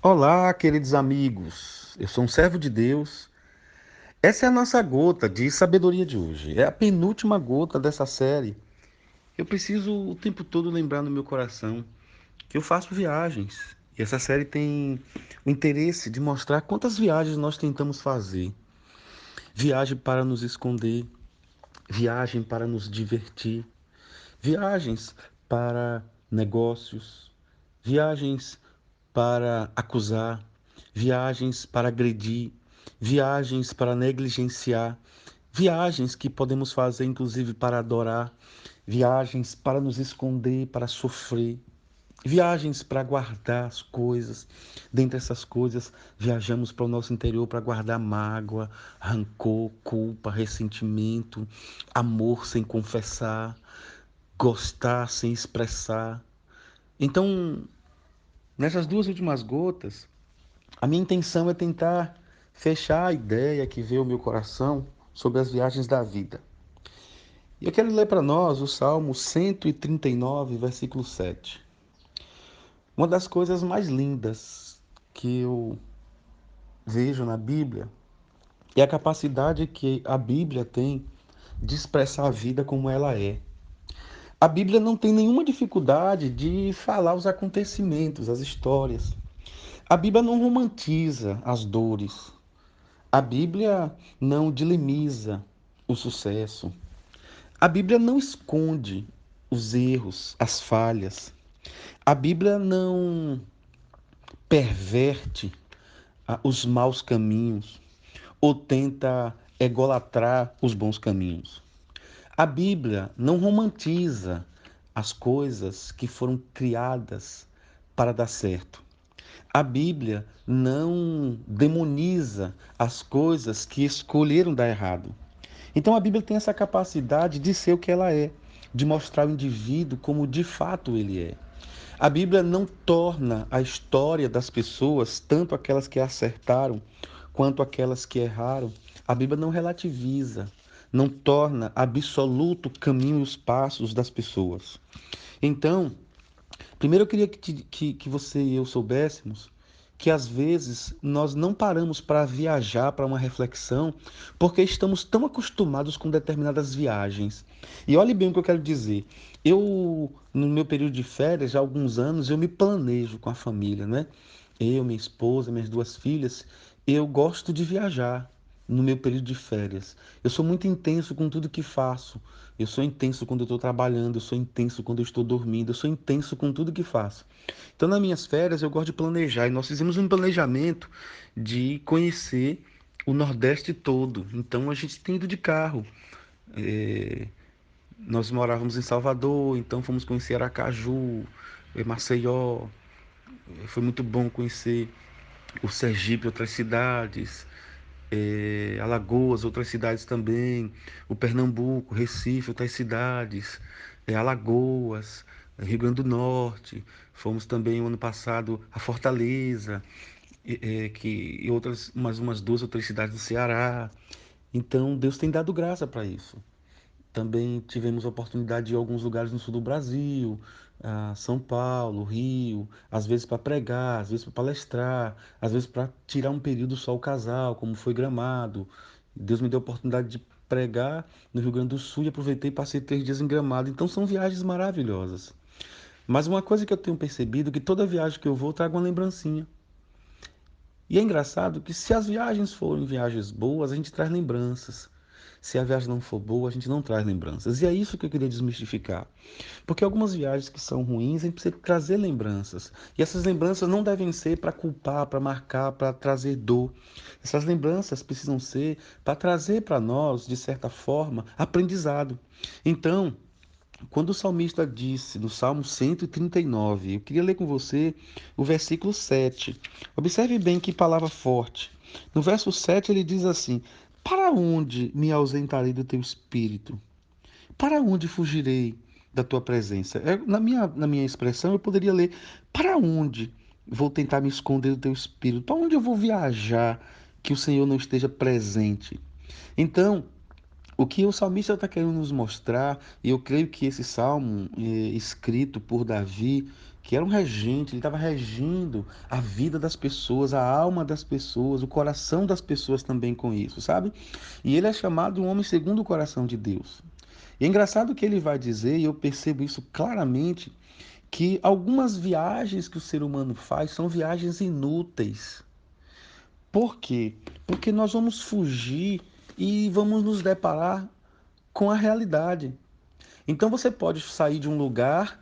Olá, queridos amigos. Eu sou um servo de Deus. Essa é a nossa gota de sabedoria de hoje. É a penúltima gota dessa série. Eu preciso o tempo todo lembrar no meu coração que eu faço viagens. E essa série tem o interesse de mostrar quantas viagens nós tentamos fazer. Viagem para nos esconder, viagem para nos divertir, viagens para negócios, viagens para acusar, viagens para agredir, viagens para negligenciar, viagens que podemos fazer inclusive para adorar, viagens para nos esconder, para sofrer, viagens para guardar as coisas. Dentre essas coisas, viajamos para o nosso interior para guardar mágoa, rancor, culpa, ressentimento, amor sem confessar, gostar sem expressar. Então, nessas duas últimas gotas, a minha intenção é tentar fechar a ideia que veio ao meu coração sobre as viagens da vida. E eu quero ler para nós o Salmo 139, versículo 7. Uma das coisas mais lindas que eu vejo na Bíblia é a capacidade que a Bíblia tem de expressar a vida como ela é. A Bíblia não tem nenhuma dificuldade de falar os acontecimentos, as histórias. A Bíblia não romantiza as dores. A Bíblia não dilemiza o sucesso. A Bíblia não esconde os erros, as falhas. A Bíblia não perverte os maus caminhos ou tenta egolatrar os bons caminhos. A Bíblia não romantiza as coisas que foram criadas para dar certo. A Bíblia não demoniza as coisas que escolheram dar errado. Então a Bíblia tem essa capacidade de ser o que ela é, de mostrar o indivíduo como de fato ele é. A Bíblia não torna a história das pessoas, tanto aquelas que acertaram quanto aquelas que erraram, a Bíblia não relativiza, não torna absoluto o caminho e os passos das pessoas. Então, primeiro eu queria que você e eu soubéssemos que às vezes nós não paramos para viajar para uma reflexão porque estamos tão acostumados com determinadas viagens. E olhe bem o que eu quero dizer. Eu, no meu período de férias, já há alguns anos, eu me planejo com a família, né? Eu, minha esposa, minhas duas filhas, eu gosto de viajar no meu período de férias. Eu sou muito intenso com tudo que faço. Eu sou intenso quando eu estou trabalhando, eu sou intenso quando eu estou dormindo, eu sou intenso com tudo que faço. Então, nas minhas férias, eu gosto de planejar. E nós fizemos um planejamento de conhecer o Nordeste todo. Então, a gente tem ido de carro. É, Nós morávamos em Salvador, então fomos conhecer Aracaju, Maceió. Foi muito bom conhecer o Sergipe, outras cidades, Alagoas, outras cidades também, o Pernambuco, Recife, outras cidades, Alagoas, Rio Grande do Norte. Fomos também o ano passado a Fortaleza, e outras, umas duas ou três cidades do Ceará. Então Deus tem dado graça para isso. Também tivemos a oportunidade de ir a alguns lugares no sul do Brasil, São Paulo, Rio, às vezes para pregar, às vezes para palestrar, às vezes para tirar um período só o casal, como foi Gramado. Deus me deu a oportunidade de pregar no Rio Grande do Sul e aproveitei e passei 3 dias em Gramado. Então são viagens maravilhosas. Mas uma coisa que eu tenho percebido é que toda viagem que eu vou trago uma lembrancinha. E é engraçado que se as viagens forem viagens boas, a gente traz lembranças. Se a viagem não for boa, a gente não traz lembranças. E é isso que eu queria desmistificar. Porque algumas viagens que são ruins, a gente precisa trazer lembranças. E essas lembranças não devem ser para culpar, para marcar, para trazer dor. Essas lembranças precisam ser para trazer para nós, de certa forma, aprendizado. Então, quando o salmista disse no Salmo 139, eu queria ler com você o versículo 7. Observe bem que palavra forte. No verso 7 ele diz assim: Para onde me ausentarei do teu espírito? Para onde fugirei da tua presença? Na minha expressão, eu poderia ler: Para onde vou tentar me esconder do teu espírito? Para onde eu vou viajar que o Senhor não esteja presente? Então, o que o salmista está querendo nos mostrar, e eu creio que esse salmo, escrito por Davi, que era um regente, ele estava regindo a vida das pessoas, a alma das pessoas, o coração das pessoas também com isso, sabe? E ele é chamado um homem segundo o coração de Deus. E é engraçado que ele vai dizer, e eu percebo isso claramente, que algumas viagens que o ser humano faz são viagens inúteis. Por quê? Porque nós vamos fugir e vamos nos deparar com a realidade. Então você pode sair de um lugar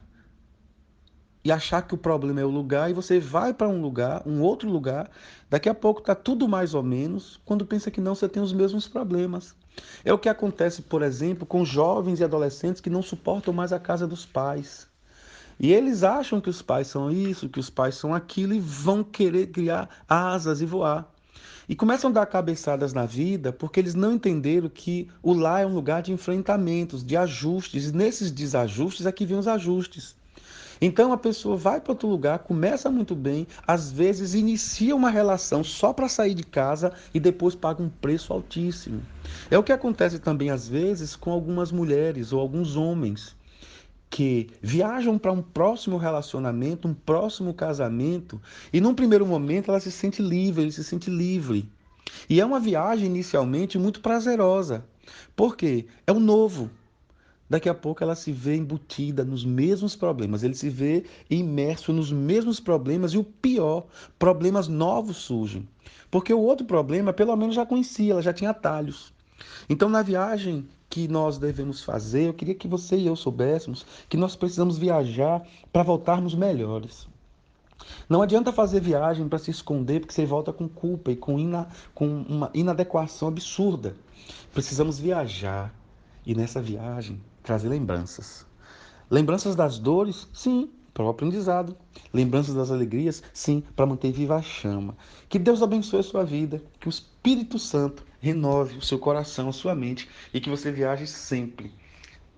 e achar que o problema é o lugar, e você vai para um lugar, um outro lugar, daqui a pouco está tudo mais ou menos, quando pensa que não, você tem os mesmos problemas. É o que acontece, por exemplo, com jovens e adolescentes que não suportam mais a casa dos pais. E eles acham que os pais são isso, que os pais são aquilo, e vão querer criar asas e voar. E começam a dar cabeçadas na vida porque eles não entenderam que o lar é um lugar de enfrentamentos, de ajustes, e nesses desajustes é que vem os ajustes. Então a pessoa vai para outro lugar, começa muito bem, às vezes inicia uma relação só para sair de casa e depois paga um preço altíssimo. É o que acontece também às vezes com algumas mulheres ou alguns homens que viajam para um próximo relacionamento, um próximo casamento, e num primeiro momento ela se sente livre, ele se sente livre. E é uma viagem inicialmente muito prazerosa. Por quê? É o novo. Daqui a pouco ela se vê embutida nos mesmos problemas, ele se vê imerso nos mesmos problemas e o pior, problemas novos surgem. Porque o outro problema, pelo menos já conhecia, ela já tinha atalhos. Então, na viagem que nós devemos fazer, eu queria que você e eu soubéssemos que nós precisamos viajar para voltarmos melhores. Não adianta fazer viagem para se esconder, porque você volta com culpa e com uma inadequação absurda. Precisamos viajar e nessa viagem trazer lembranças. Lembranças das dores? Sim, para o aprendizado. Lembranças das alegrias? Sim, para manter viva a chama. Que Deus abençoe a sua vida, que o Espírito Santo renove o seu coração, a sua mente e que você viaje sempre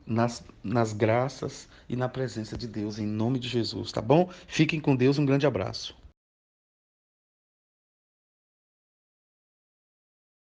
nas graças e na presença de Deus, em nome de Jesus, tá bom? Fiquem com Deus, um grande abraço.